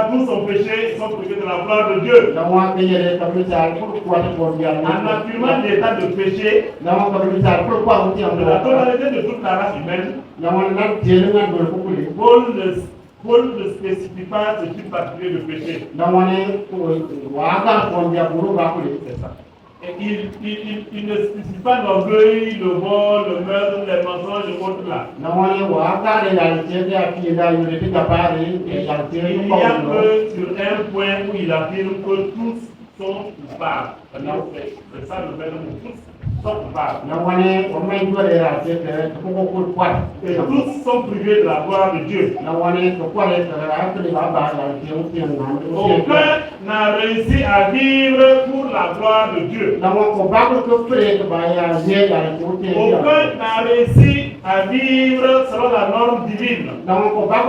Tous sont péchés, ils sont privés de la gloire de Dieu. En affirmant l'état de péché, de la totalité de toute la race humaine, Paul Paul ne spécifie pas ce type particulier de péché. C'est ça. Et il ne spécifie pas l'orgueil, le vol, le meurtre, les mensonges et autres là. Il n'y a que sur un point où il affirme que tous sont coupables. C'est ça le verbe, tous sont coupables. Et tous sont privés de la gloire de Dieu. Aucun n'a réussi à vivre pour la gloire de Dieu. Aucun n'a réussi à vivre selon la norme divine. Aucun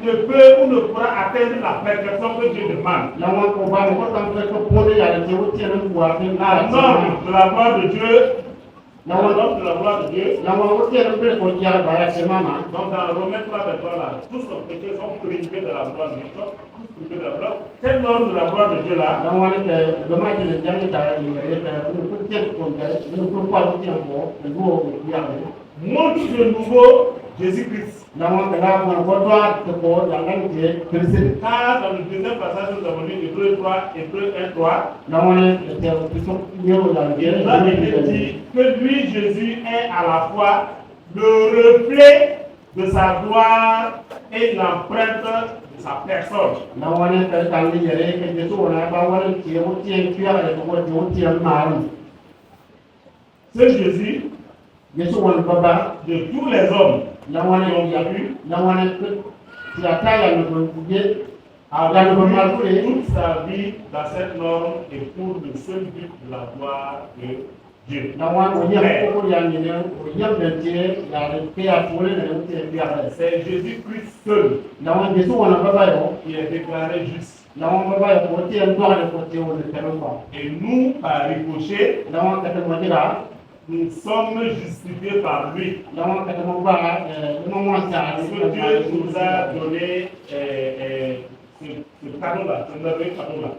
ne peut ou ne pourra atteindre la perfection que Dieu demande. La norme de la gloire de Dieu. La norme de la gloire de Dieu. Donc dans Romains 3, là, tous nos péchés sont privés de la gloire de Dieu. Cette norme de la gloire de Dieu là, montre de nouveau Jésus-Christ. Car dans le deuxième passage, nous avons lu Hébreux 1, 3. Il a été dit que lui, Jésus, est à la fois le reflet de sa gloire et l'empreinte de sa personne. C'est Jésus de tous les hommes qui ont vu, a toute sa vie dans cette norme et pour le seul but de la gloire de Dieu. C'est Jésus-Christ seul qui est déclaré juste. Et nous, par ricochet, nous sommes justifiés par lui. Parce que Dieu nous a donné ce cadeau-là, ce merveilleux cadeau-là.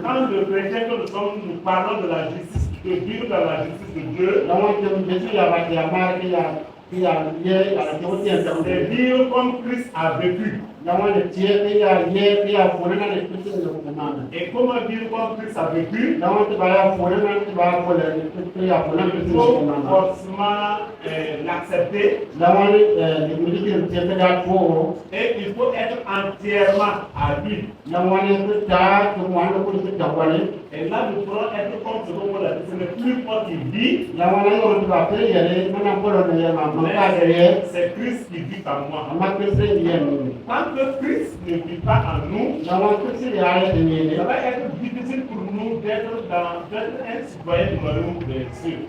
Quand le chrétien que nous sommes, nous parlons de la justice, de vivre dans la justice de Dieu, c'est vivre comme Christ a vécu. Et comment vivre comme Christ a vécu? Il faut forcément l'accepter. Et il faut être entièrement à lui. Et là, nous pourrons être comme ce qu'on a dit. Ce n'est plus moi qui vis. C'est Christ qui vit en moi. Tant que Christ ne vit pas en nous, ça va être difficile pour nous d'être un citoyen du royaume des cieux.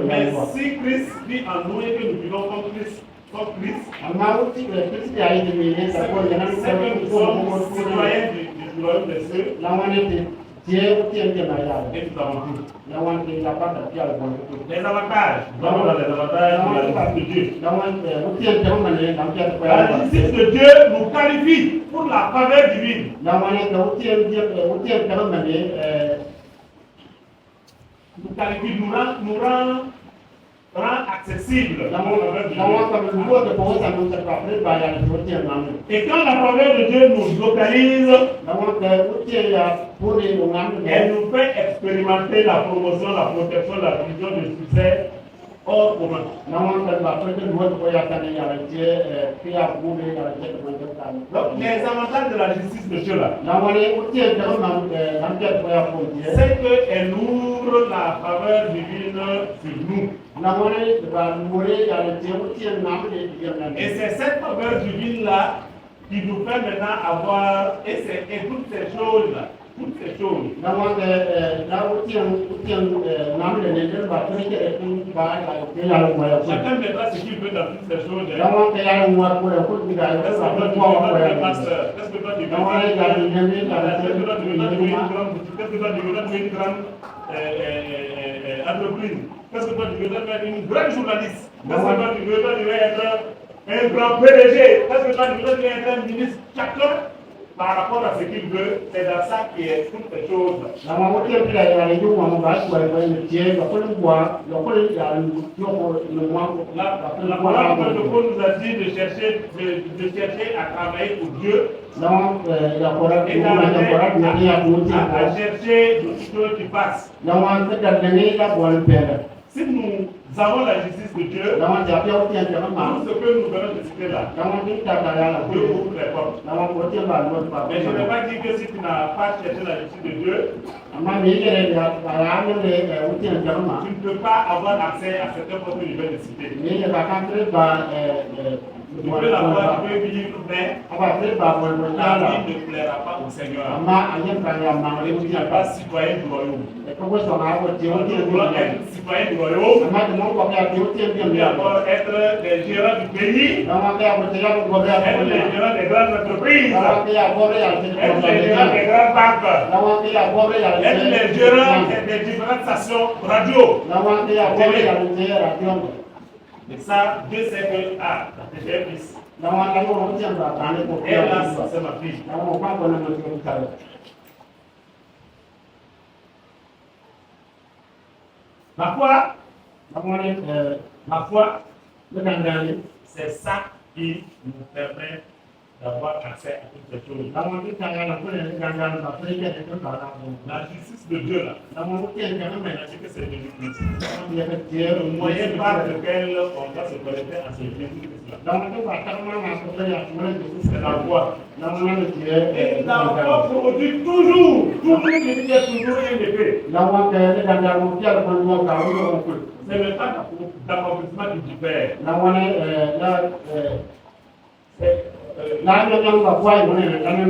Mais si Christ vit en nous et que nous vivons comme Christ, c'est que nous sommes citoyens du royaume des cieux. Et nous avons tout. Les avantages. Nous avons les avantages de Dieu. La justice de Dieu nous qualifie pour la faveur divine. Nous qualifie, nous rend accessible. Et quand la faveur de Dieu nous localise, elle nous fait expérimenter la promotion, la protection, la vision de succès hors commun. Donc, les avantages de la justice de Dieu là, c'est qu'elle ouvre la faveur divine sur nous. Et c'est cette faveur divine là qui nous fait maintenant avoir, et toutes ces choses là, chacun mettra ce qu'il veut dans toutes ces choses. Qu'est-ce que toi tu entreprise? Qu'est-ce que toi tu veux faire une grande journaliste? Qu'est-ce que toi tu veux être un grand PDG? Qu'est-ce que toi tu veux être un ministre? Chacun par rapport à ce qu'il veut, c'est dans ça qu'il est toutes les choses. Na ma wote pila ya le ju mo ba ko ba ni tie ba ko ngwa lo ko ya yo ko no mo La parole de Paul nous a dit de chercher à travailler pour Dieu. Na ya ko ra Et ko na ya ko ra ni ya ko ti à chercher tout ce qui passe. na wa ta da ni la bo le pele Si nous avons la justice de Dieu, na wa ja pia o ti en ma tout ce que nous venons de citer là, na wa ti ta ta ya la Dieu ko ouvre les portes. na wa ko ti ba lo ba Mais je ne vais pas dire que si tu n'as pas cherché la justice de Dieu, ama mi ye ya ba ya ne le o ti en ma tu ne peux pas avoir accès à certaines portes que je vais te citer. mi ye ba ka tre ba Tu peux l'avoir, tu peux vivre, mais aba tre ba bo bo ta la vie ne plaira pas au Seigneur. ama ayen ka ya ma Et le tu ti n'es pas citoyen du royaume. ko ko so na ko ti o ti Tu dois être citoyen du royaume. ama de mo ko ya ti o ti en Tu dois d'abord être les gérants du pays, na wa ya ko ti ya ko ga être les gérants des grandes entreprises, na wa ya ko ya ti ko être les gérants des grandes banques, na wa ya ko ya être les gérants des différentes stations radio. na wa ya ko ya ti radio Et ça, Dieu sait que, j'ai un fils. na wa ya ko ti en ba ta ne ko Et là, c'est ma fille. na wa pa ko na mo ti ko ta Ma foi, na wa ne ma foi, le kan ga ni c'est ça qui nous permet d'avoir accès à toutes ces choses. na wa ti ta ya la ko ne kan ga na pa ni ke ko ta la La justice de Dieu, là, na wa ti en ga na me on a dit que c'est Jésus-Christ. ya ke ti Le moyen par lequel on va se connecter à ce Jésus-Christ-là, na wa ti ba ta ma ma ko ya ko ne c'est la foi. na wa ne ti Et la foi produit toujours un effet. na wa ke ne kan ga mo ti ya ko mo ka o ko C'est le temps d'accomplissement qui diffère. na wa ne na yo yang ba kwa yo ne na ne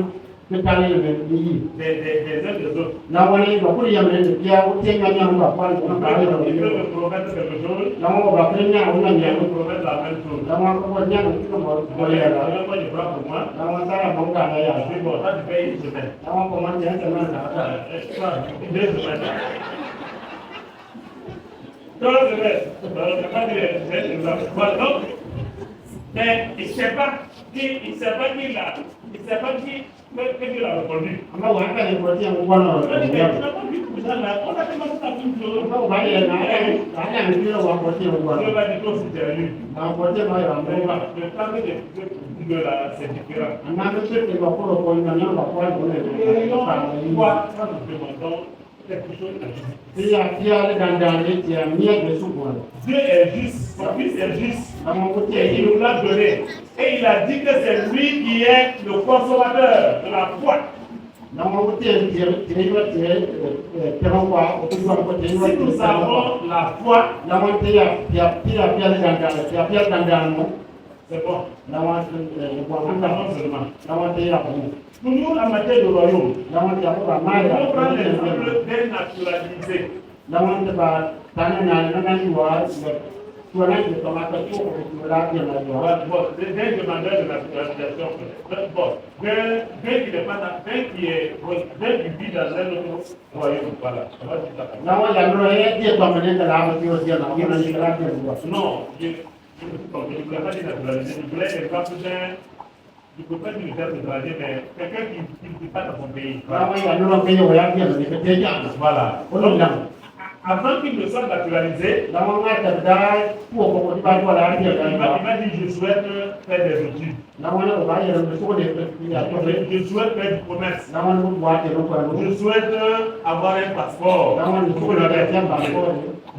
ke ta ne ne ni Des uns des autres. na wa ne ba ku ya ne ne ya o ti nga yang ba kwa yo On ka yo peut me promettre quelque chose, na wa ba ke nya o na on nya me promettre la même chose. na wa ko nya no ti ko mo ya la Moi, je prends pour moi. na wa sa ya mo ka na ya Je dis, bon, ça, tu fais une semaine. na wa ko ma nya ta na na ta 2 semaines. 2 semaines. C'est pas des exemples. Donc, mais il ne sait pas qui l'a. Il ne sait pas qui l'a répondu. ama wa ka ne ko ti mo no On a dit, ya tu n'as pas vu tout ça là. On a demandé la même chose. ma ba ye na ya ni wa ko ti mo Dieu no va dire aussi c'est lui. na ko ti ma ya mo Mais ba le temps de là, c'est différent. ama ne se ke ba ko ko na na ba kwa yo ne Et ko ta on voit, quand nous demandons quelque chose à Dieu. ti ya le dan dan ni ti ya mi ya de su ko Dieu est juste, son fils est juste. ama ko ti Et il nous l'a donné. Et il a dit que c'est lui qui est le consommateur de la foi. na mo ko ti ti ti wa ti te ro kwa o ti wa ko ti wa Si ti nous avons la foi, na mo ti ya le dan dan ti ya dan dan mo c'est bon. na wa ko Nous avons seulement. na wa ti ya ko Toujours en matière de royaume. na wa ti ya ko ba ma On ya prend l'exemple d'un naturalisé. na wa ti ba ta na ni wa tu na ti to ma ko ti ko la ti na wa Bon, d'un demandeur de naturalisation. Bon, d'un qui n'est pas d'un qui vit dans un autre royaume. Voilà. On va dire ça. na wa ya no ye ti to ma ne la ma ti o ti na ko na ni la ti wa Non, je ne voulais pas dire naturalisé. Je voulais l'exemple d'un. Je ne peux pas dire le terme étranger, mais quelqu'un qui ne vit pas dans son pays. na wa ya no ke yo ya ti na ni ke ti ya Voilà. o no na Avant qu'il ne soit naturalisé, na wa ga ta da ko ko ti ba ko la ti il ya m'a dit je souhaite faire des études. na wa na ba ya no so de ya to Je souhaite faire du commerce. na wa no wa ti no ko no Je souhaite avoir un passeport. na wa no so de ya ti ba ko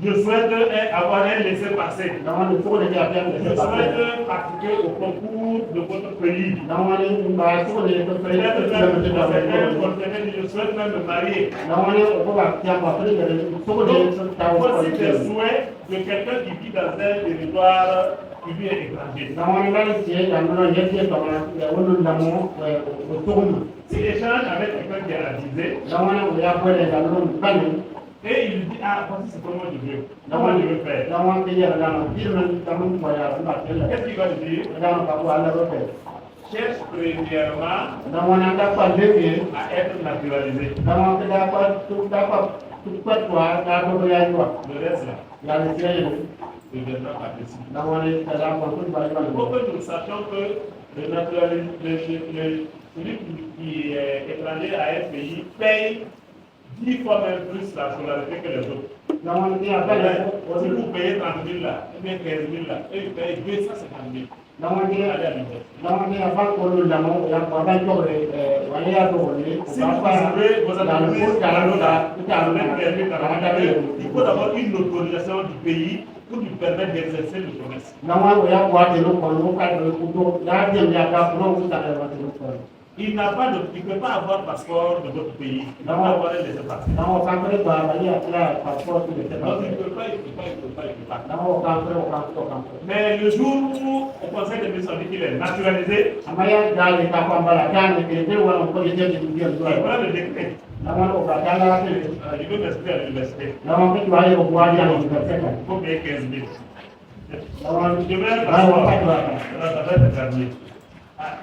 Je souhaite avoir un laissez-passer. na wa no so de ya ti Je souhaite participer au concours de votre pays. na wa ni ba so de to pe Peut-être ti même, na je souhaite même me marier. na wa ni ko ba ti ba ko de so de ta ko Voici des souhaits de quelqu'un qui vit dans un territoire qui lui est étranger. na wa ni ba ti ya no ye ti to ma ya wo no da mo o to ma S'il échange avec quelqu'un qui est avisé, na wa ni ya ko de da no ba ni et il lui dit, ah, voici ce que moi je veux. Comment je veux faire? na wa ti ya da no ti no ta mo ko ya ba ti la Qu'est-ce qu'il va lui dire? da no ba ko ala ro pe Cherche premièrement na wa na da pa de ke à être naturalisé. na wa da pa tu da pa tu pa to da do ya yo Le reste là, ya ni ti ya deviendra participe. na wani kala ko kun ba Il faut que nous sachions que celui qui est étranger à un pays paye 10 fois même plus la scolarité que les autres. na wani ya ba Si vous payez 30 000 là, et bien 15 000 là, et ils payent 250 000. na wani Allez à l'université. na wani ya ba ko lu la mo ya ko ba ko wani ya ko ni Si vous trouvez vos entreprises il faut d'abord une autorisation du pays pour lui permettre d'exercer le commerce. na wani ya ko ate lu ko lu ka lu ko da dem ya ka ko lu ta ba lu ko Il n'a pas de, il ne peut pas avoir passeport de votre pays. Il ne peut pas avoir un laissez-passer. na o ka ko ba ba ya la passeport de te Donc ba il ne peut pas, il ne peut pas, il ne peut pas, il ne peut pas. na o ka ko Mais le jour où au conseil de ministres dit qu'il est naturalisé, amaya dali ka ko bala kan ke te wala ko je je il prend le décret. na wani o ka dala ke Il veut m'inscrire à l'université. na wani ko ayo ko wa ya ni ka se Il faut payer 15 000. na wani Je vais ba wa ka ba ça va être terminé.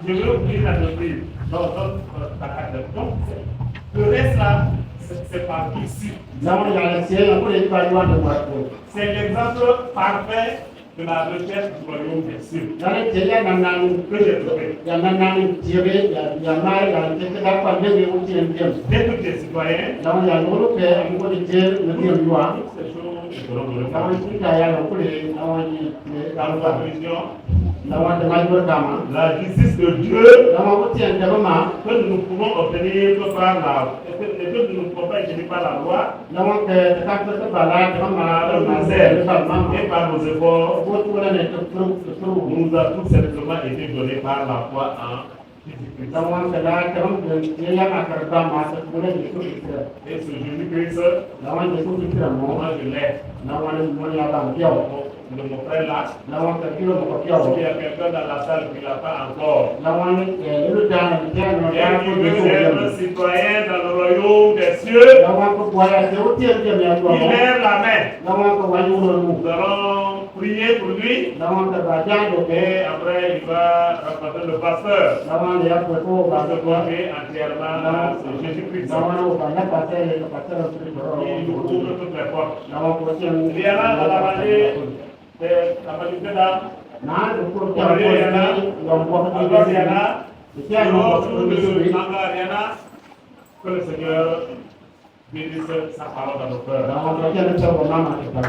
Je veux ouvrir la entreprise dans ta carte. Donc, le reste là, c'est parti ici. na wani ya la se ya ko le ba ni wa de wa ko C'est l'exemple parfait de la recherche du royaume des cieux na le je ya na na que j'ai trouvé. ya na na ni jebe ya mai ya te te ka pa de ni ti en dem Dès que tu es citoyen, na wani ya no pe am ko de je na ti en wa toutes ces choses seront de na wani ti ka ya ko le na wani dans la religion, na wani de mai ko kama la justice de Dieu na wani ko ti en de ma que nous pouvons obtenir que par la et que nous ne pouvons pas obtenir par la loi, na wani ke ta ka ko ba la de ma par na nos se aides ba ma et par nos efforts, ko to la ne to pro nous a tout simplement été donné par la foi en Jésus-Christ. na wani ke la ke ram de ya ma ka ba ma se ko le ni ko ti Et ce Jésus-Christ, na wani ko ti tra mo moi je l'ai. na wani mo ya ba mo De mon frère là, na wani ka kilo mo ko s'il y a quelqu'un dans la salle qui ne l'a pas encore, na wani lu da na ja no et ya qui ko veut de être citoyen dans le royaume des cieux, na wani ko wa ya te o ti en de ya ko il lève la main. na wani ko wa yu no mu Nous allons prier pour lui na wani ka ba ja do et après il va rencontrer le pasteur na wani ya ko ko ba pour se ko confier entièrement à ce Jésus-Christ. na wani ko ba na pa te le pa te ro Il nous ouvre toutes les portes. na wani ko ti en Il y a là dans la vallée de la vallée de Dame. na do ko ta Alors ko il y en a, ni yo ko ko alors il y en a, ti ya no ko autour ko de ni Manga, il y en a. Que le Seigneur bénisse sa parole dans nos cœurs. na wani ko ti en ta ko mama ta